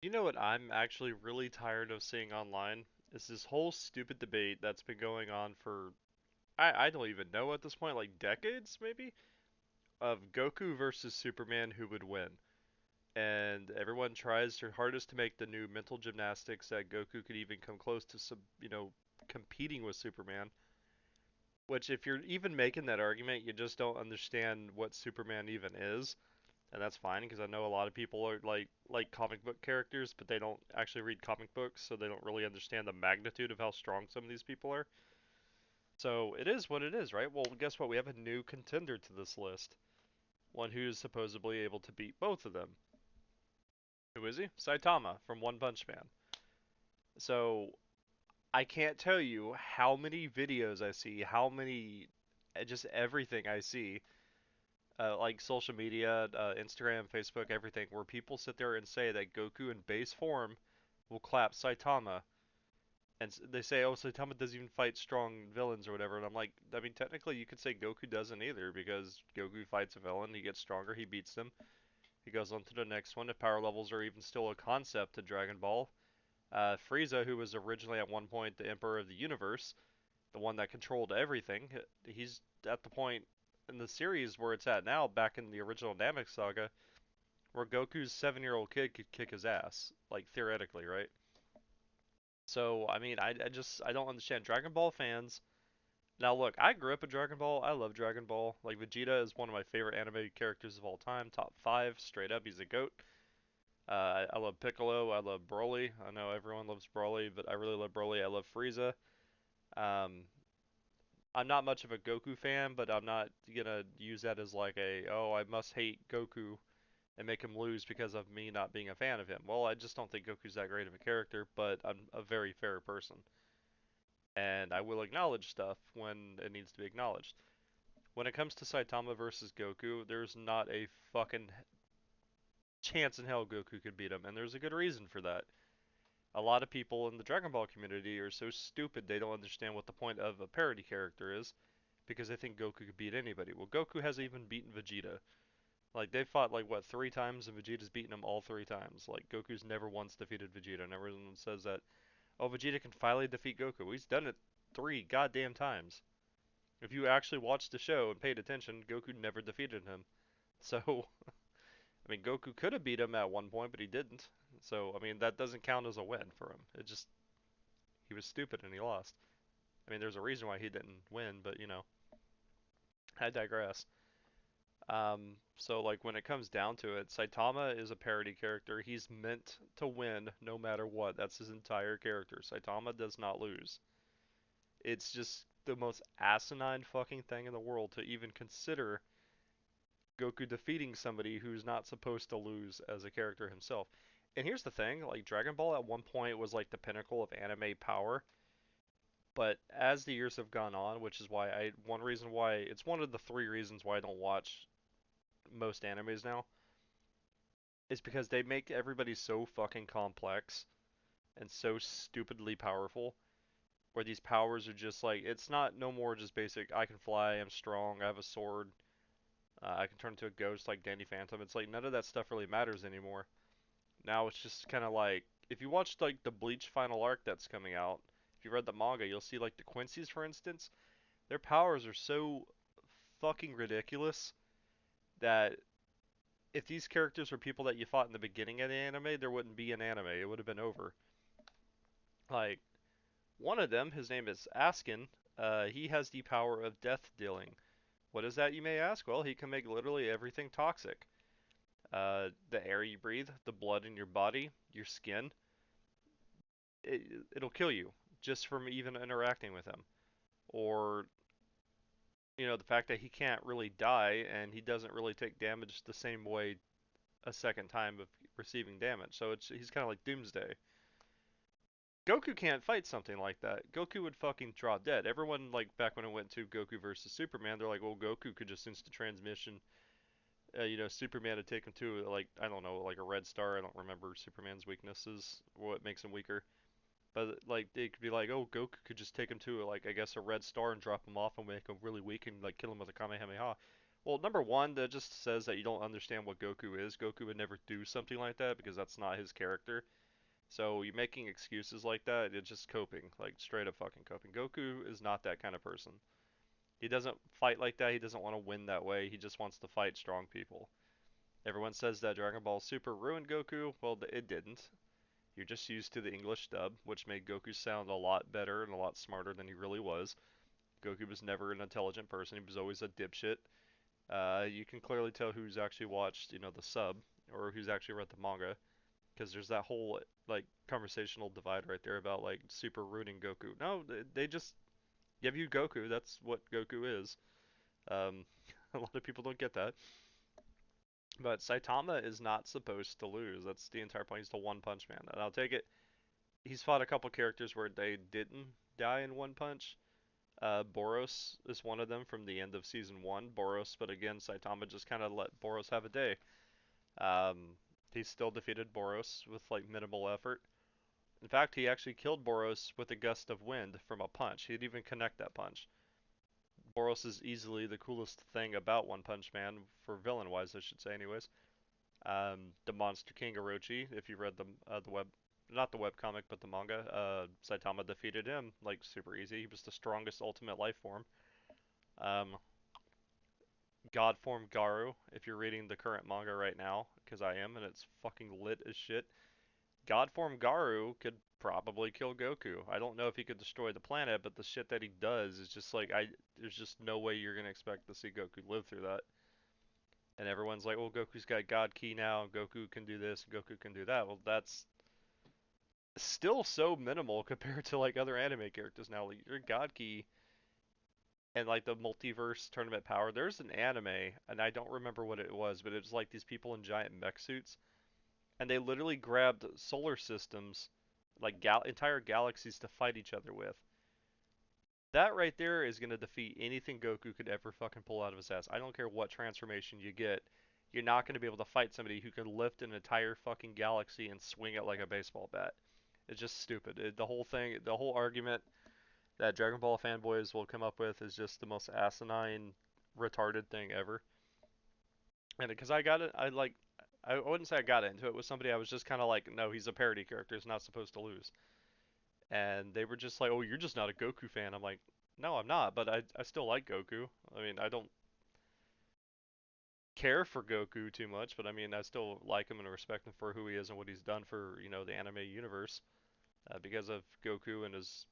You know what I'm actually really tired of seeing online is this whole stupid debate that's been going on for I don't even know at this point, like decades maybe, of Goku versus Superman who would win. And everyone tries their hardest to make the new mental gymnastics that Goku could even come close to competing with Superman. Which if you're even making that argument, you just don't understand what Superman even is. And that's fine because I know a lot of people are like comic book characters, but they don't actually read comic books, so they don't really understand the magnitude of how strong some of these people are. So it is what it is, right? Well, guess what? We have a new contender to this list, one who's supposedly able to beat both of them. Who is he? Saitama from One Punch Man. So I can't tell you how many videos I see, how many, just everything I see, like social media, Instagram, Facebook, everything, where people sit there and say that Goku in base form will clap Saitama, and they say, "Oh, Saitama doesn't even fight strong villains or whatever." And I'm like, I mean, technically, you could say Goku doesn't either because Goku fights a villain, he gets stronger, he beats them, he goes on to the next one. If power levels are even still a concept to Dragon Ball, Frieza, who was originally at one point the Emperor of the Universe, the one that controlled everything, he's at the point in the series where it's at now, back in the original Namek saga, where Goku's 7-year-old kid could kick his ass, like theoretically, right? So I mean, I don't understand Dragon Ball fans. Now look, I grew up in Dragon Ball. I love Dragon Ball. Like Vegeta is one of my favorite anime characters of all time, top five, straight up. He's a goat. I love Piccolo. I love Broly. I know everyone loves Broly, but I really love Broly. I love Frieza. Um, I'm not much of a Goku fan, but I'm not gonna use that as like a, oh, I must hate Goku and make him lose because of me not being a fan of him. Well, I just don't think Goku's that great of a character, but I'm a very fair person. And I will acknowledge stuff when it needs to be acknowledged. When it comes to Saitama versus Goku, there's not a fucking chance in hell Goku could beat him, and there's a good reason for that. A lot of people in the Dragon Ball community are so stupid they don't understand what the point of a parody character is because they think Goku could beat anybody. Well, Goku hasn't even beaten Vegeta. Like they fought like what 3 times and Vegeta's beaten him all 3 times. Like Goku's never once defeated Vegeta, and everyone says that oh Vegeta can finally defeat Goku. Well, he's done it 3 goddamn times. If you actually watched the show and paid attention, Goku never defeated him. So I mean Goku could have beat him at one point, but he didn't. So I mean that doesn't count as a win for him. It just he was stupid and he lost. I mean there's a reason why he didn't win, but I digress. So like when it comes down to it, Saitama is a parody character. He's meant to win no matter what. That's his entire character. Saitama does not lose. It's just the most asinine fucking thing in the world to even consider Goku defeating somebody who's not supposed to lose as a character himself. And here's the thing, like Dragon Ball at one point was like the pinnacle of anime power, but as the years have gone on, which is why one reason why it's one of the three reasons why I don't watch most animes now is because they make everybody so fucking complex and so stupidly powerful. Where these powers are just like it's not no more just basic. I can fly. I'm strong. I have a sword. I can turn into a ghost like Danny Phantom. It's like none of that stuff really matters anymore. Now it's just kind of like if you watch like the Bleach final arc that's coming out. If you read the manga, you'll see like the Quincy's, for instance. Their powers are so fucking ridiculous that if these characters were people that you fought in the beginning of the anime, there wouldn't be an anime. It would have been over. Like one of them, his name is Askin. He has the power of death dealing. What is that, you may ask? Well, he can make literally everything toxic. The air you breathe, the blood in your body, your skin, it, it'll kill you just from even interacting with him. Or, the fact that he can't really die and he doesn't really take damage the same way a second time of receiving damage. So he's kind of like Doomsday. Goku can't fight something like that. Goku would fucking drop dead. Everyone, like, back when it went to Goku versus Superman, they're like, well, Goku could just instant transmission. Superman would take him to, like, I don't know, like a red star. I don't remember Superman's weaknesses, what makes him weaker. But, like, they could be like, oh, Goku could just take him to, like, I guess a red star and drop him off and make him really weak and, like, kill him with a Kamehameha. Well, number one, that just says that you don't understand what Goku is. Goku would never do something like that because that's not his character. So you making excuses like that, it's just coping, like straight up fucking coping. Goku is not that kind of person. He doesn't fight like that. He doesn't want to win that way. He just wants to fight strong people. Everyone says that Dragon Ball Super ruined Goku. Well, it didn't. You're just used to the English dub, which made Goku sound a lot better and a lot smarter than he really was. Goku was never an intelligent person. He was always a dipshit. You can clearly tell who's actually watched, the sub, or who's actually read the manga, because there's that whole like conversational divide right there about like Super ruining Goku. No, they just give you Goku. That's what Goku is. Um, a lot of people don't get that. But Saitama is not supposed to lose. That's the entire point. He's the One Punch Man. And I'll take it. He's fought a couple characters where they didn't die in one punch. Boros is one of them from the end of season one. Boros, but again, Saitama just kind of let Boros have a day. Um, he still defeated Boros with like minimal effort. In fact, he actually killed Boros with a gust of wind from a punch. He didn't even connect that punch. Boros is easily the coolest thing about One Punch Man, for villain wise, I should say, anyways. The Monster King Orochi, if you read the web, not the web comic, but the manga, Saitama defeated him like super easy. He was the strongest ultimate life form. Um, God form Garu, if you're reading the current manga right now, because I am, and it's fucking lit as shit. God form Garu could probably kill Goku. I don't know if he could destroy the planet, but the shit that he does is just like there's just no way you're gonna expect to see Goku live through that. And everyone's like, well, Goku's got God Ki now, Goku can do this, Goku can do that. Well, that's still so minimal compared to like other anime characters now. Like your God Ki and like the multiverse tournament power. There's an anime, and I don't remember what it was, but it was like these people in giant mech suits, and they literally grabbed solar systems, like entire galaxies to fight each other with. That right there is gonna defeat anything Goku could ever fucking pull out of his ass. I don't care what transformation you get. You're not gonna be able to fight somebody who can lift an entire fucking galaxy and swing it like a baseball bat. It's just stupid. The whole thing, the whole argument that Dragon Ball fanboys will come up with is just the most asinine, retarded thing ever. And because I got it, I wouldn't say I got into it with somebody. I was just kind of like, no, he's a parody character. He's not supposed to lose. And they were just like, oh, you're just not a Goku fan. I'm like, no, I'm not, but I still like Goku. I mean, I don't care for Goku too much, but I mean, I still like him and respect him for who he is and what he's done for, the anime universe. Because of Goku and his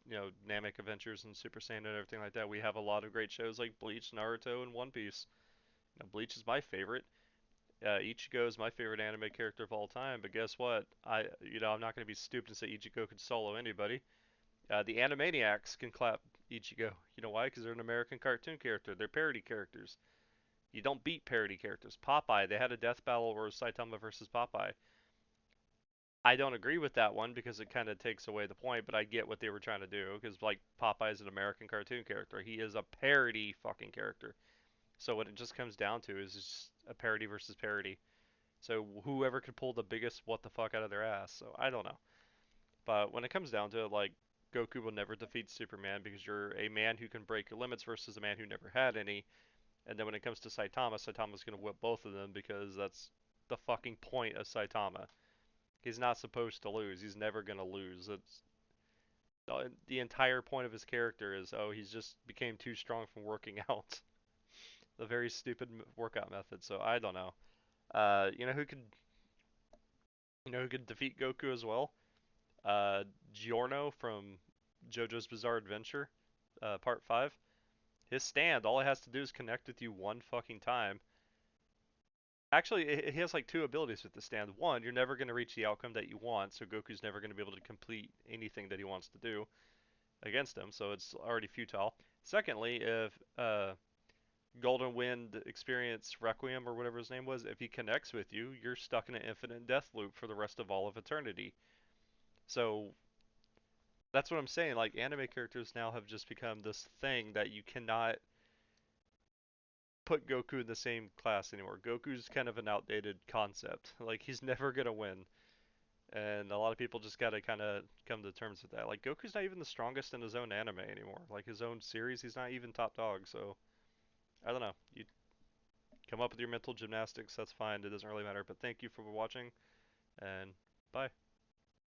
Namek Adventures and Super Saiyan and everything like that. We have a lot of great shows like Bleach, Naruto, and One Piece. Bleach is my favorite. Ichigo is my favorite anime character of all time. But guess what? I'm not going to be stupid and say Ichigo could solo anybody. The Animaniacs can clap Ichigo. You know why? Because they're an American cartoon character. They're parody characters. You don't beat parody characters. Popeye, they had a death battle where it was Saitama versus Popeye. I don't agree with that one because it kind of takes away the point, but I get what they were trying to do because like Popeye is an American cartoon character. He is a parody fucking character. So what it just comes down to is just a parody versus parody. So whoever could pull the biggest what the fuck out of their ass. So I don't know. But when it comes down to it, like Goku will never defeat Superman because you're a man who can break your limits versus a man who never had any. And then when it comes to Saitama, Saitama's gonna whip both of them because that's the fucking point of Saitama. He's not supposed to lose. He's never gonna lose. It's the entire point of his character is he's just became too strong from working out. A very stupid workout method. So I don't know. You know who could defeat Goku as well? Giorno from JoJo's Bizarre Adventure, Part 5. His stand, all it has to do is connect with you one fucking time. Actually, he has like two abilities with the stand. One, you're never going to reach the outcome that you want, so Goku's never going to be able to complete anything that he wants to do against him, so it's already futile. Secondly, if Golden Wind Experience Requiem or whatever his name was, if he connects with you, you're stuck in an infinite death loop for the rest of all of eternity. So that's what I'm saying. Like anime characters now have just become this thing that you cannot put Goku in the same class anymore. Goku's kind of an outdated concept. Like he's never gonna win. And a lot of people just gotta kind of come to terms with that. Like Goku's not even the strongest in his own anime anymore. Like his own series, he's not even top dog. So I don't know. Come up with your mental gymnastics. That's fine. It doesn't really matter. But thank you for watching, and bye.